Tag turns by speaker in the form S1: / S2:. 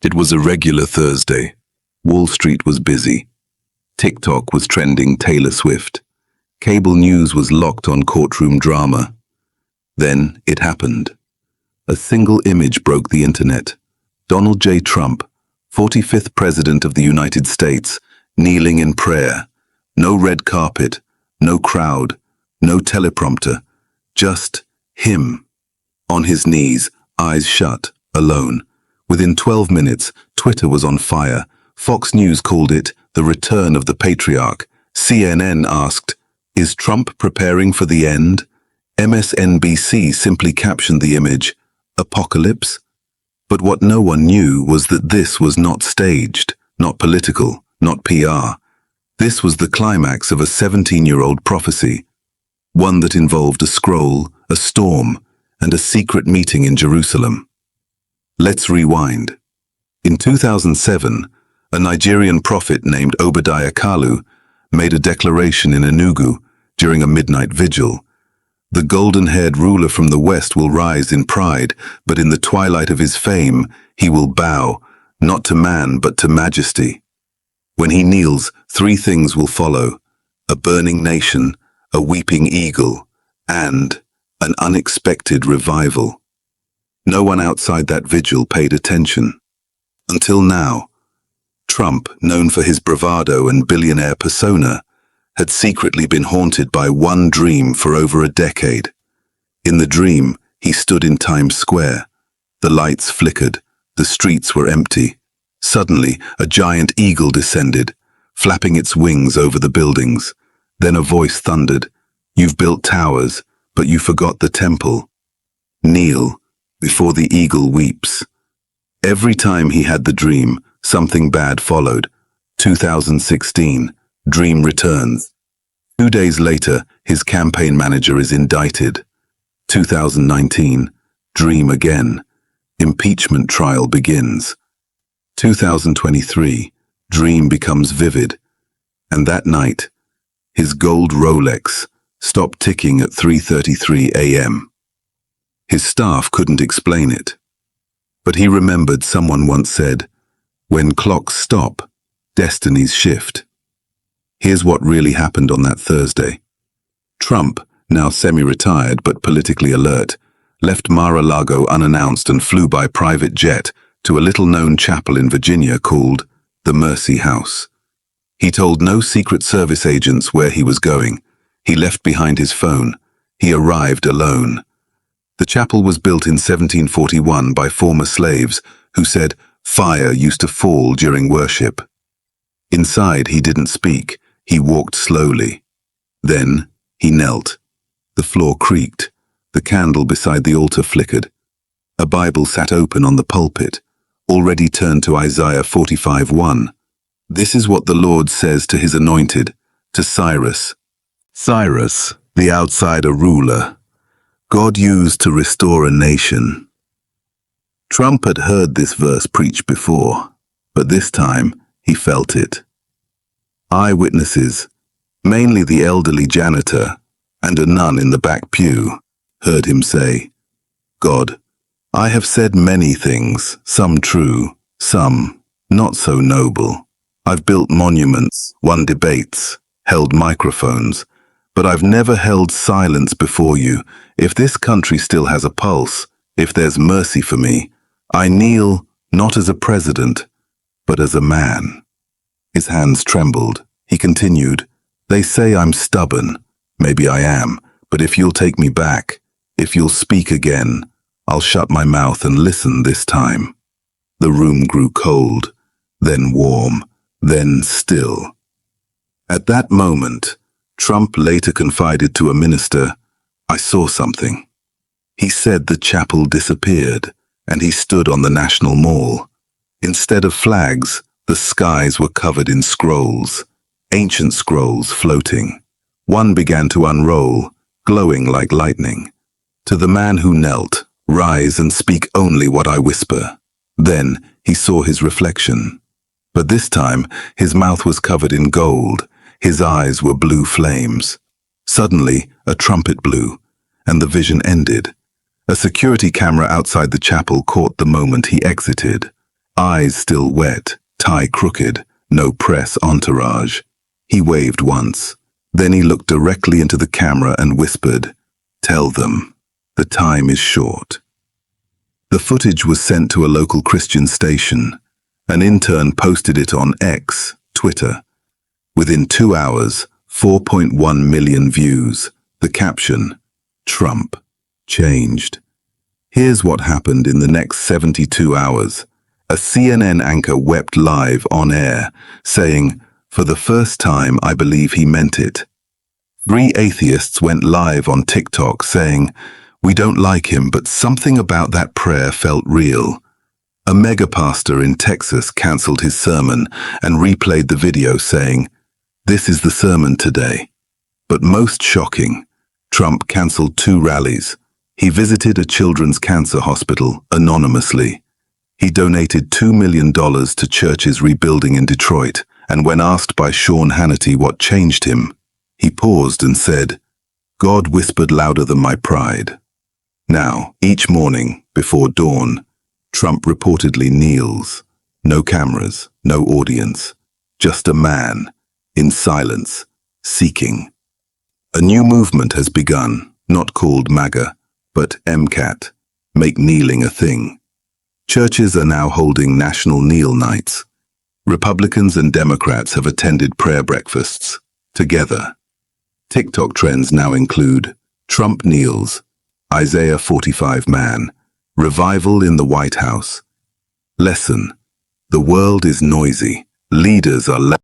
S1: It was a regular Thursday. Wall Street was busy. TikTok was trending Taylor Swift. Cable news was locked on courtroom drama. Then it happened. A single image broke the internet. Donald J. Trump, 45th President of the United States, kneeling in prayer. No red carpet, no crowd, no teleprompter. Just him. On his knees, eyes shut, alone. Within 12 minutes, Twitter was on fire. Fox News called it the return of the patriarch. CNN asked, "Is Trump preparing for the end?" MSNBC simply captioned the image, "Apocalypse." But what no one knew was that this was not staged, not political, not PR. This was the climax of a 17-year-old prophecy, one that involved a scroll, a storm, and a secret meeting in Jerusalem. Let's rewind. In 2007, a Nigerian prophet named Obadiah Kalu made a declaration in Enugu during a midnight vigil. The golden-haired ruler from the west will rise in pride, but in the twilight of his fame, he will bow, not to man but to majesty. When he kneels, three things will follow: a burning nation, a weeping eagle, and an unexpected revival. No one outside that vigil paid attention. Until now, Trump, known for his bravado and billionaire persona, had secretly been haunted by one dream for over a decade. In the dream, he stood in Times Square. The lights flickered, the streets were empty. Suddenly, a giant eagle descended, flapping its wings over the buildings. Then a voice thundered, "You've built towers, but you forgot the temple. Kneel before the eagle weeps." Every time he had the dream, something bad followed. 2016, dream returns. 2 days later, his campaign manager is indicted. 2019, dream again. Impeachment trial begins. 2023, dream becomes vivid. And that night, his gold Rolex stopped ticking at 3:33 a.m. His staff couldn't explain it. But he remembered someone once said, "When clocks stop, destinies shift." Here's what really happened on that Thursday. Trump, now semi-retired but politically alert, left Mar-a-Lago unannounced and flew by private jet to a little-known chapel in Virginia called the Mercy House. He told no Secret Service agents where he was going. He left behind his phone. He arrived alone. The chapel was built in 1741 by former slaves who said fire used to fall during worship. Inside, he didn't speak. He walked slowly. Then he knelt. The floor creaked. The candle beside the altar flickered. A Bible sat open on the pulpit, already turned to Isaiah 45:1. This is what the Lord says to his anointed, to Cyrus. Cyrus, the outsider ruler, God used to restore a nation. Trump had heard this verse preached before, but this time he felt it. Eyewitnesses, mainly the elderly janitor and a nun in the back pew, heard him say, "God, I have said many things, some true, some not so noble. I've built monuments, won debates, held microphones, but I've never held silence before you. If this country still has a pulse, if there's mercy for me, I kneel not as a president, but as a man." His hands trembled. He continued, "They say I'm stubborn. Maybe I am, but if you'll take me back, if you'll speak again, I'll shut my mouth and listen this time." The room grew cold, then warm, then still. At that moment, Trump later confided to a minister, "I saw something." He said the chapel disappeared, and he stood on the National Mall. Instead of flags, the skies were covered in scrolls, ancient scrolls floating. One began to unroll, glowing like lightning. "To the man who knelt, rise and speak only what I whisper." Then he saw his reflection. But this time, his mouth was covered in gold. His eyes were blue flames. Suddenly, a trumpet blew, and the vision ended. A security camera outside the chapel caught the moment he exited. Eyes still wet, tie crooked, no press entourage. He waved once. Then he looked directly into the camera and whispered, "Tell them, the time is short." The footage was sent to a local Christian station. An intern posted it on X, Twitter. Within 2 hours, 4.1 million views. The caption, "Trump changed." Here's what happened in the next 72 hours. A CNN anchor wept live on air, saying, "For the first time, I believe he meant it." 3 atheists went live on TikTok saying, "We don't like him, but something about that prayer felt real." A megapastor in Texas canceled his sermon and replayed the video saying, "This is the sermon today." But most shocking, Trump canceled 2 rallies. He visited a children's cancer hospital anonymously. He donated $2 million to churches rebuilding in Detroit, and when asked by Sean Hannity what changed him, he paused and said, "God whispered louder than my pride." Now, each morning, before dawn, Trump reportedly kneels. No cameras, no audience, just a man, in silence, seeking. A new movement has begun, not called MAGA, but MCAT, make kneeling a thing. Churches are now holding national kneel nights. Republicans and Democrats have attended prayer breakfasts, together. TikTok trends now include Trump kneels, Isaiah 45 man, revival in the White House. Lesson: the world is noisy, leaders are loud.